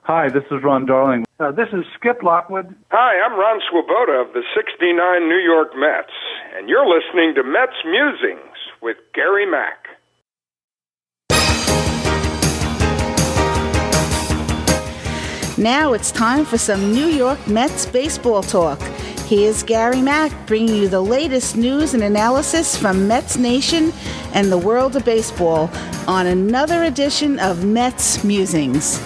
Hi, this is Ron Darling. This is Skip Lockwood. Hi, I'm Ron Swoboda of the 69 New York Mets, and you're listening to Mets Musings with Gary Mack. Now it's time for some New York Mets baseball talk. Here's Gary Mack bringing you the latest news and analysis from Mets Nation and the world of baseball on another edition of Mets Musings.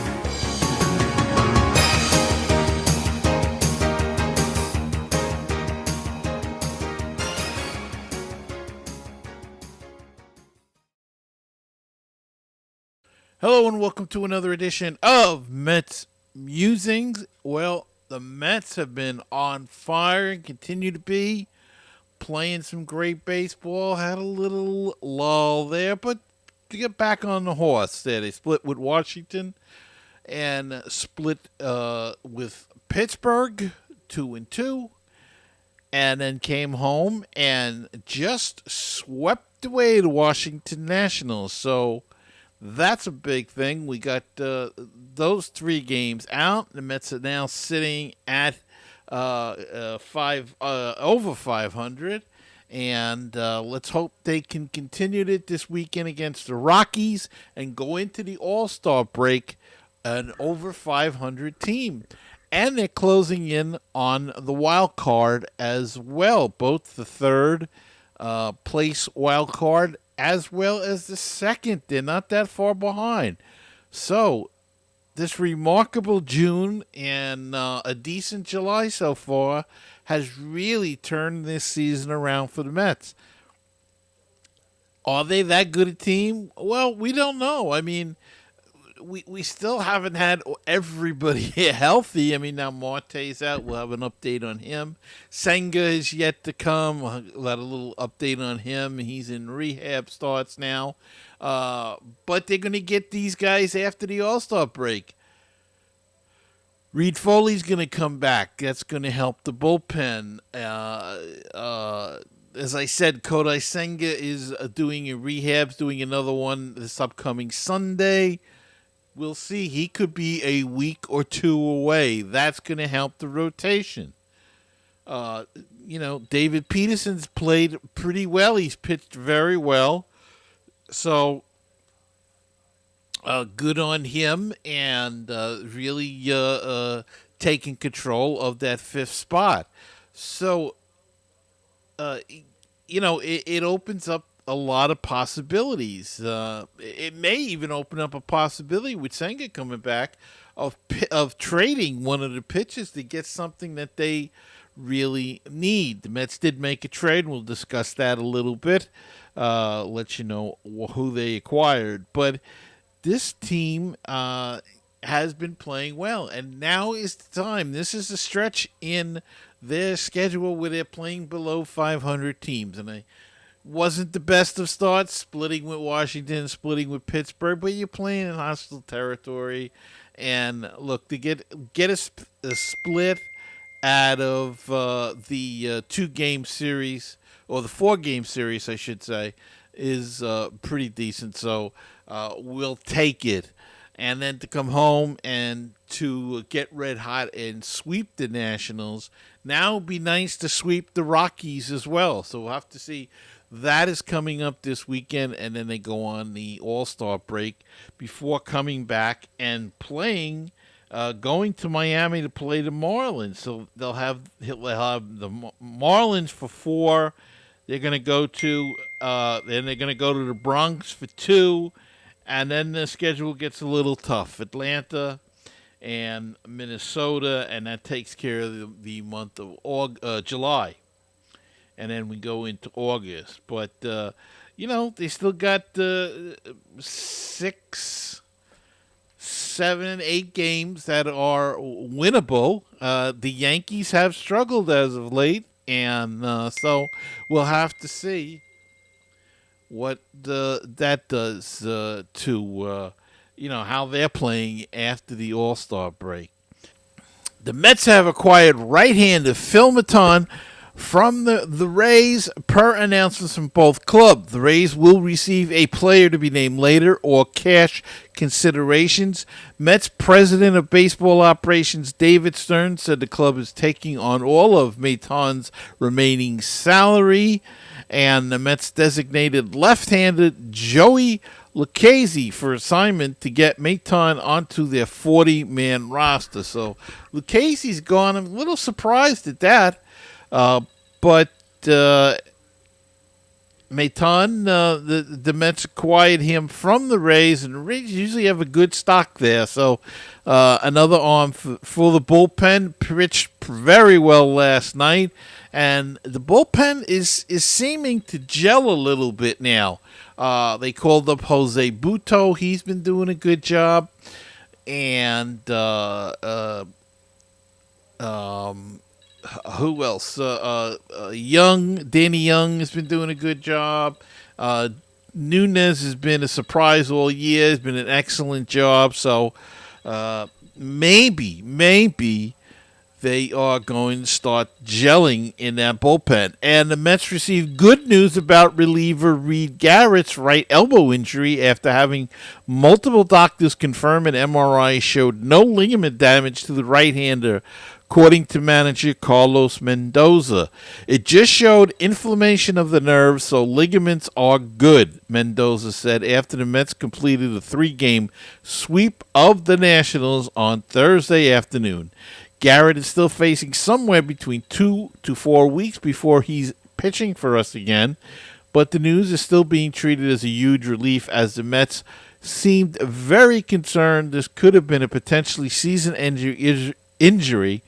Hello and welcome to another edition of Mets Musings. Well, the Mets have been on fire and continue to be, playing some great baseball. Had a little lull there, but to get back on the horse there, they split with Washington and split with Pittsburgh 2-2, and then came home and just swept away the Washington Nationals. So that's a big thing. We got those three games out. The Mets are now sitting at over 500, and let's hope they can continue it this weekend against the Rockies and go into the All-Star break an over 500 team. And they're closing in on the wild card as well, both the third place wild card as well as the second. They're not that far behind. So this remarkable June and a decent July so far has really turned this season around for the Mets. Are they that good a team? Well, we don't know. I mean, we still haven't had everybody healthy. I mean, now Marte's out. We'll have an update on him. Senga is yet to come. We'll have a little update on him. He's in rehab starts now. But they're going to get these guys after the All-Star break. Reed Foley's going to come back. That's going to help the bullpen. As I said, Kodai Senga is doing a rehab, doing another one this upcoming Sunday. We'll see. He could be a week or two away. That's going to help the rotation. David Peterson's played pretty well. He's pitched very well. So, good on him, and really taking control of that fifth spot. So, it opens up a lot of possibilities. It may even open up a possibility with Senga coming back of trading one of the pitchers to get something that they really need. The Mets did make a trade, and we'll discuss that a little bit, let you know who they acquired. But this team has been playing well, and now is the time. This is a stretch in their schedule where they're playing below 500 teams, and I wasn't the best of starts, splitting with Washington, splitting with Pittsburgh, but you're playing in hostile territory. And look, to get a split out of the 2-game series, or the 4-game series, I should say, is pretty decent. So we'll take it. And then to come home and to get red hot and sweep the Nationals. Now it would be nice to sweep the Rockies as well. So we'll have to see. That is coming up this weekend, and then they go on the All-Star break before coming back and playing, going to Miami to play the Marlins. So he'll have the Marlins for 4. They're going to go to the Bronx for 2, and then the schedule gets a little tough. Atlanta and Minnesota, and that takes care of the month of July. And then we go into August. But, they still got 6, 7, 8 games that are winnable. The Yankees have struggled as of late. And so we'll have to see what that does to, how they're playing after the All-Star break. The Mets have acquired right-hander Phil Maton From the Rays, per announcements from both clubs, the Rays will receive a player to be named later or cash considerations. Mets president of baseball operations David Stern said the club is taking on all of Maton's remaining salary, and the Mets designated left-handed Joey Lucchese for assignment to get Maton onto their 40-man roster. So Lucchese's gone. I'm a little surprised at that. But Maton, the Mets acquired him from the Rays, and the Rays usually have a good stock there. So another arm for the bullpen, pitched very well last night, and the bullpen is seeming to gel a little bit now. They called up Jose Buto. He's been doing a good job, and who else? Danny Young has been doing a good job. Nunez has been a surprise all year. Has been an excellent job. So maybe they are going to start gelling in that bullpen. And the Mets received good news about reliever Reed Garrett's right elbow injury after having multiple doctors confirm an MRI showed no ligament damage to the right-hander, according to manager Carlos Mendoza. It just showed inflammation of the nerves, so ligaments are good, Mendoza said after the Mets completed a 3-game sweep of the Nationals on Thursday afternoon. Garrett is still facing somewhere between 2 to 4 weeks before he's pitching for us again, but the news is still being treated as a huge relief as the Mets seemed very concerned this could have been a potentially season-ending injury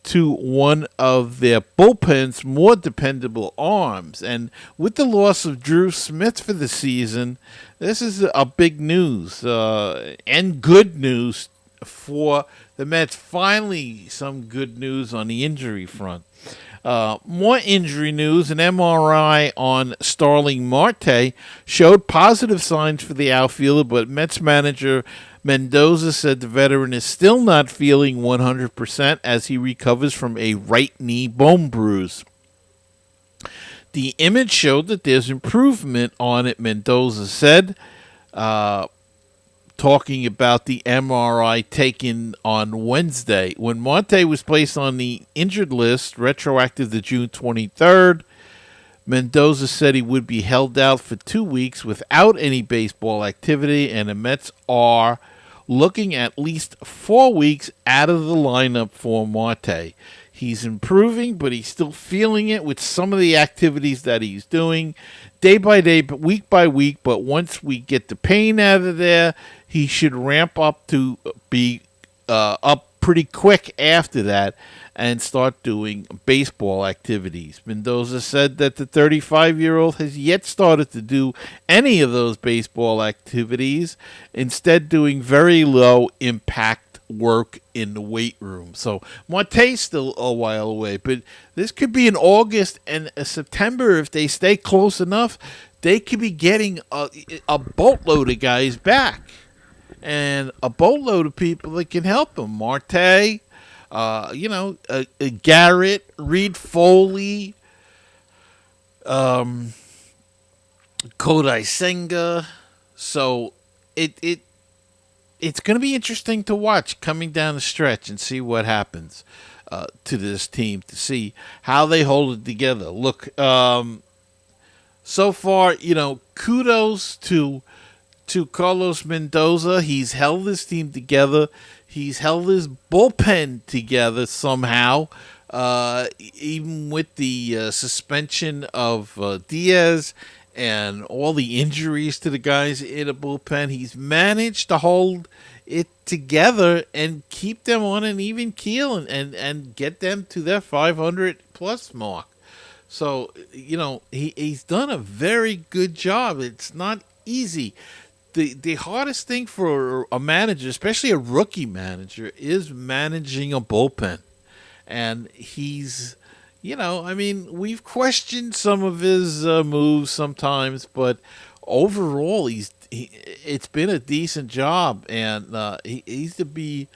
to one of their bullpen's more dependable arms. And with the loss of Drew Smith for the season, this is a big news and good news for the Mets. Finally, some good news on the injury front. More injury news. An MRI on Starling Marte showed positive signs for the outfielder, but Mets manager Mendoza said the veteran is still not feeling 100% as he recovers from a right knee bone bruise. The image showed that there's improvement on it, Mendoza said, talking about the MRI taken on Wednesday. When Marte was placed on the injured list, retroactive to June 23rd, Mendoza said he would be held out for 2 weeks without any baseball activity, and the Mets are looking at least 4 weeks out of the lineup for Marte. He's improving, but he's still feeling it with some of the activities that he's doing day by day, but week by week. But once we get the pain out of there, he should ramp up to be up pretty quick after that and start doing baseball activities. Mendoza said that the 35-year-old has yet started to do any of those baseball activities, instead doing very low impact work in the weight room. So Marte's still a while away, but this could be in August and September. If they stay close enough, they could be getting a boatload of guys back and a boatload of people that can help them. Marte, Garrett, Reed Foley, Kodai Senga. So it's going to be interesting to watch coming down the stretch and see what happens to this team, to see how they hold it together. Look, so far, kudos to Carlos Mendoza. He's held his team together. He's held his bullpen together somehow, even with the suspension of Diaz and all the injuries to the guys in the bullpen. He's managed to hold it together and keep them on an even keel and get them to their 500-plus mark. So, he's done a very good job. It's not easy. The hardest thing for a manager, especially a rookie manager, is managing a bullpen. And he's, we've questioned some of his moves sometimes, but overall, it's been a decent job, and he's to be,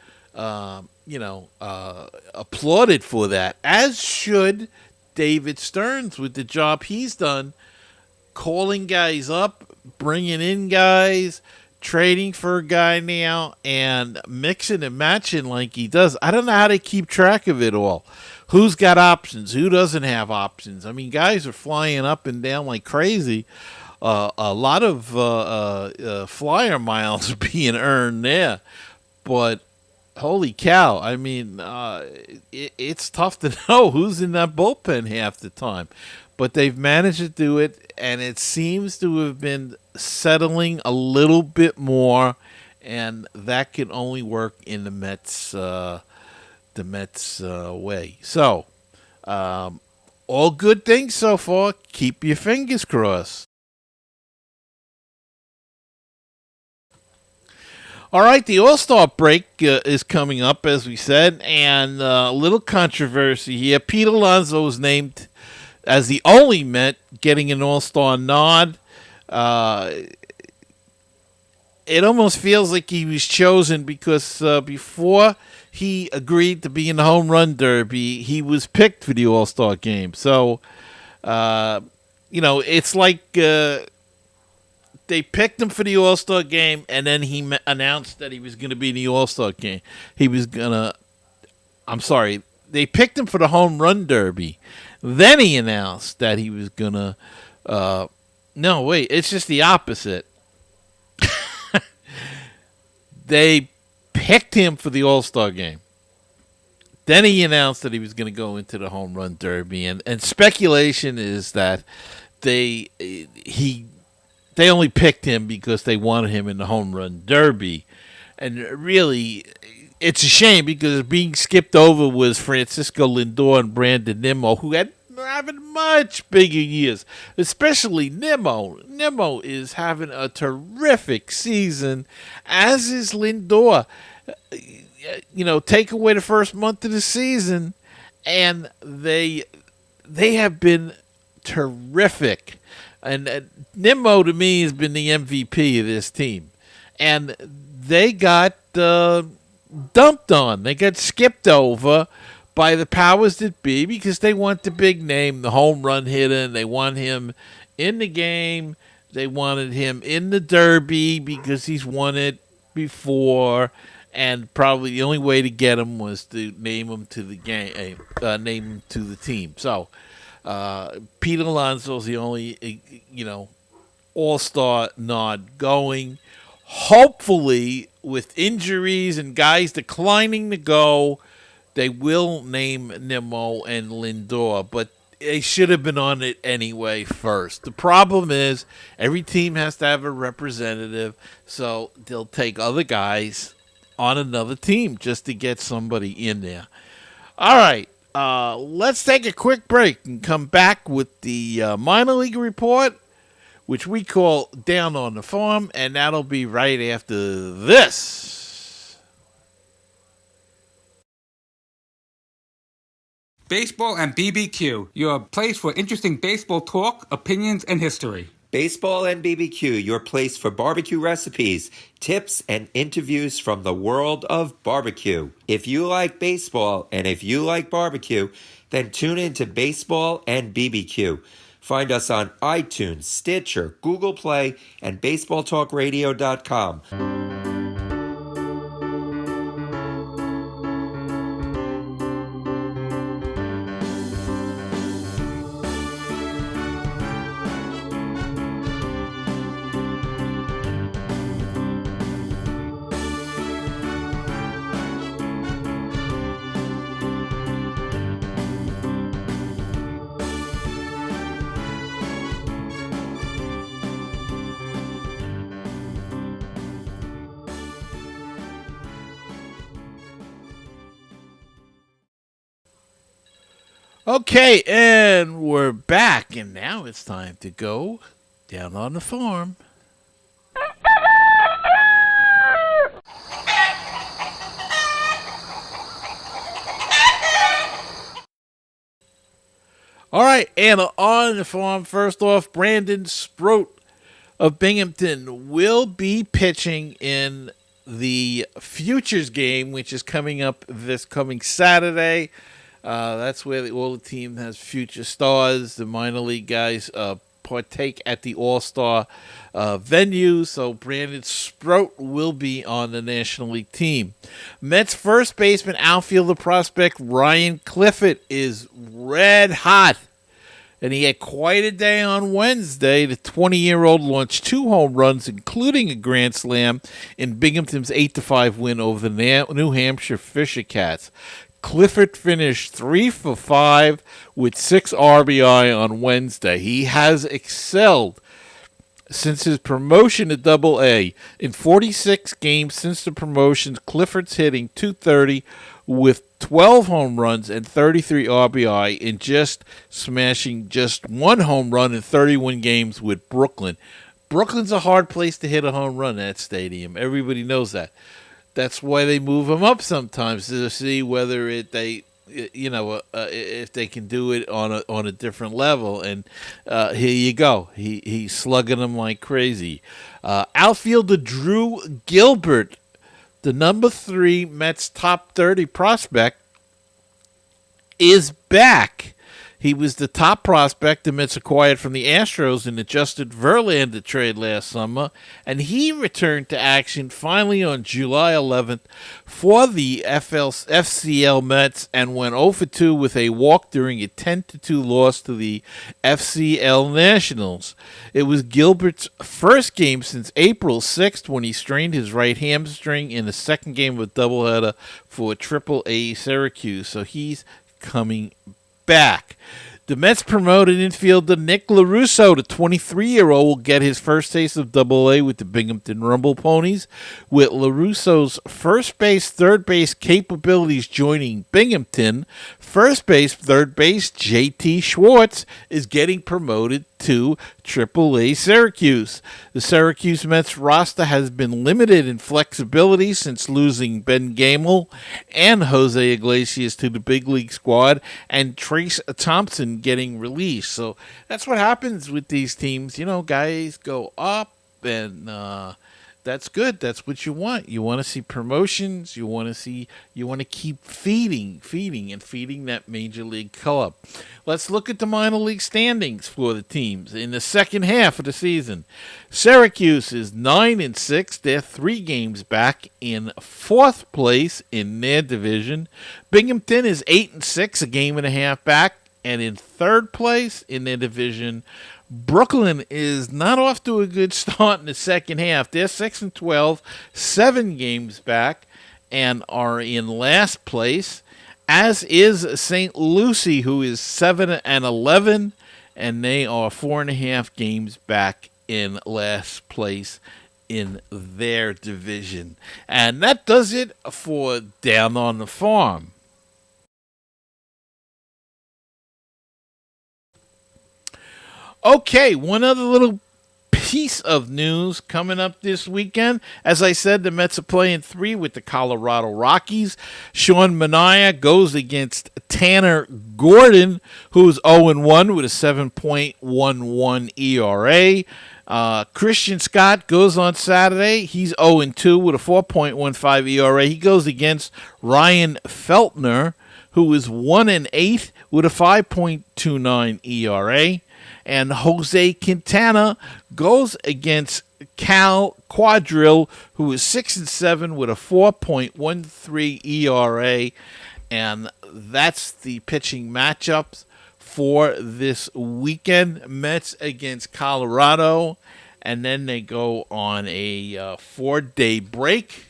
applauded for that, as should David Stearns with the job he's done, calling guys up, bringing in guys, trading for a guy now, and mixing and matching like he does. I don't know how they keep track of it all. Who's got options? Who doesn't have options? I mean, guys are flying up and down like crazy. A lot of flyer miles are being earned there. But holy cow, I mean, it's tough to know who's in that bullpen half the time. But they've managed to do it, and it seems to have been settling a little bit more, and that can only work in the Mets way. So, all good things so far. Keep your fingers crossed. All right, the All-Star break is coming up, as we said, and a little controversy here. Pete Alonso was named as the only Met getting an All-Star nod. It almost feels like he was chosen because before he agreed to be in the home run derby, he was picked for the All-Star game. So, it's like they picked him for the All-Star game, and then he announced that he was going to be in the All-Star game. They picked him for the home run derby. Then he announced that he was going to... no, wait, it's just the opposite. They picked him for the All-Star game. Then he announced that he was going to go into the home run derby, and speculation is that they only picked him because they wanted him in the home run derby. And really, it's a shame because being skipped over was Francisco Lindor and Brandon Nimmo, who had having much bigger years, especially Nimmo. Nimmo is having a terrific season, as is Lindor. Take away the first month of the season, and they have been terrific. And Nimmo, to me, has been the MVP of this team. And they got dumped on. They got skipped over by the powers that be because they want the big name, the home run hitter, and they want him in the game. They wanted him in the derby because he's won it before. And probably the only way to get him was to name him to the game, name him to the team. So Pete Alonso's the only, all-star nod going. Hopefully, with injuries and guys declining to go, they will name Nimmo and Lindor, but they should have been on it anyway first. The problem is every team has to have a representative, so they'll take other guys on another team just to get somebody in there. All right, let's take a quick break and come back with the minor league report, which we call Down on the Farm, and that'll be right after this. Baseball and BBQ, your place for interesting baseball talk, opinions, and history. Baseball and BBQ, your place for barbecue recipes, tips, and interviews from the world of barbecue. If you like baseball and if you like barbecue, then tune in to Baseball and BBQ. Find us on iTunes, Stitcher, Google Play, and BaseballTalkRadio.com. Okay, and we're back, and now it's time to go down on the farm. All right, and on the farm, first off, Brandon Sproat of Binghamton will be pitching in the Futures game, which is coming up this coming Saturday. That's where all the team has future stars. The minor league guys partake at the All-Star venue, so Brandon Sproat will be on the National League team. Mets first baseman, outfielder prospect Ryan Clifford is red hot, and he had quite a day on Wednesday. The 20-year-old launched 2 home runs, including a grand slam in Binghamton's 8-5 win over the New Hampshire Fisher Cats. Clifford finished 3 for 5 with 6 RBI on Wednesday. He has excelled since his promotion to Double-A. In 46 games since the promotion, Clifford's hitting .230 with 12 home runs and 33 RBI in just smashing just 1 home run in 31 games with Brooklyn. Brooklyn's a hard place to hit a home run, that stadium. Everybody knows that. That's why they move him up sometimes to see whether if they can do it on a different level. And here you go. He's slugging them like crazy. Outfielder Drew Gilbert, the number 3 Mets top 30 prospect, is back. He was the top prospect the Mets acquired from the Astros in the Justin Verlander trade last summer, and he returned to action finally on July 11th for the FCL Mets and went 0 for 2 with a walk during a 10-2 loss to the FCL Nationals. It was Gilbert's first game since April 6th when he strained his right hamstring in the second game of a doubleheader for Triple-A Syracuse, so he's coming back. The Mets promoted infielder Nick LaRusso, the 23-year-old, will get his first taste of Double-A with the Binghamton Rumble Ponies, with LaRusso's first base, third base capabilities joining Binghamton. First base, third base, J.T. Schwartz is getting promoted to Triple-A Syracuse. The Syracuse Mets roster has been limited in flexibility since losing Ben Gamel and Jose Iglesias to the big league squad and Trace Thompson getting released. So that's what happens with these teams. You know, guys go up and that's good. That's what you want. You want to see promotions. You want to keep feeding that major league club. Let's look at the minor league standings for the teams in the second half of the season. Syracuse is 9-6. They're 3 games back in 4th place in their division. Binghamton is 8-6, a game and a half back, and in 3rd place in their division. Brooklyn is not off to a good start in the second half. They're 6-12, 7 games back, and are in last place, as is St. Lucie, who is 7-11, and they are 4.5 games back in last place in their division. And that does it for Down on the Farm. Okay, one other little piece of news coming up this weekend. As I said, the Mets are playing 3 with the Colorado Rockies. Sean Manaea goes against Tanner Gordon, who's 0-1 with a 7.11 ERA. Christian Scott goes on Saturday. He's 0-2 with a 4.15 ERA. He goes against Ryan Feltner, who is 1-8 with a 5.29 ERA. And Jose Quintana goes against Cal Quadrille, who is 6-7 with a 4.13 ERA. And that's the pitching matchups for this weekend. Mets against Colorado. And then they go on a 4-day break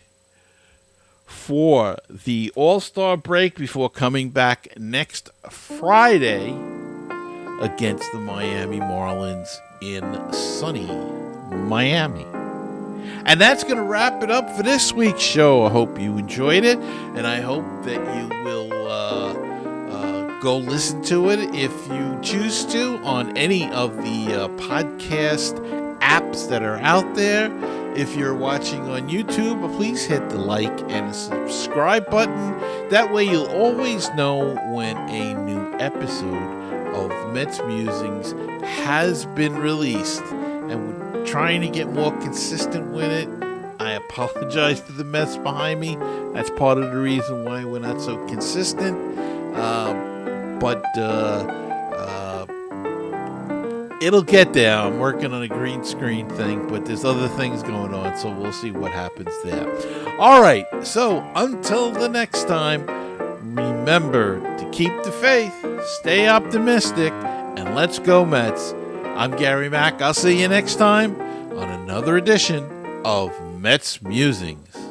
for the All-Star break before coming back next Friday against the Miami Marlins in sunny Miami. And that's going to wrap it up for this week's show. I hope you enjoyed it, and I hope that you will go listen to it if you choose to on any of the podcast apps that are out there. If you're watching on YouTube, please hit the like and subscribe button. That way you'll always know when a new episode of Mets Musings has been released, and we're trying to get more consistent with it. I apologize for the mess behind me. That's part of the reason why we're not so consistent. but it'll get there. I'm working on a green screen thing, but there's other things going on, so we'll see what happens there. All right, so until the next time, remember to keep the faith, stay optimistic, and let's go Mets. I'm Gary Mack. I'll see you next time on another edition of Mets Musings.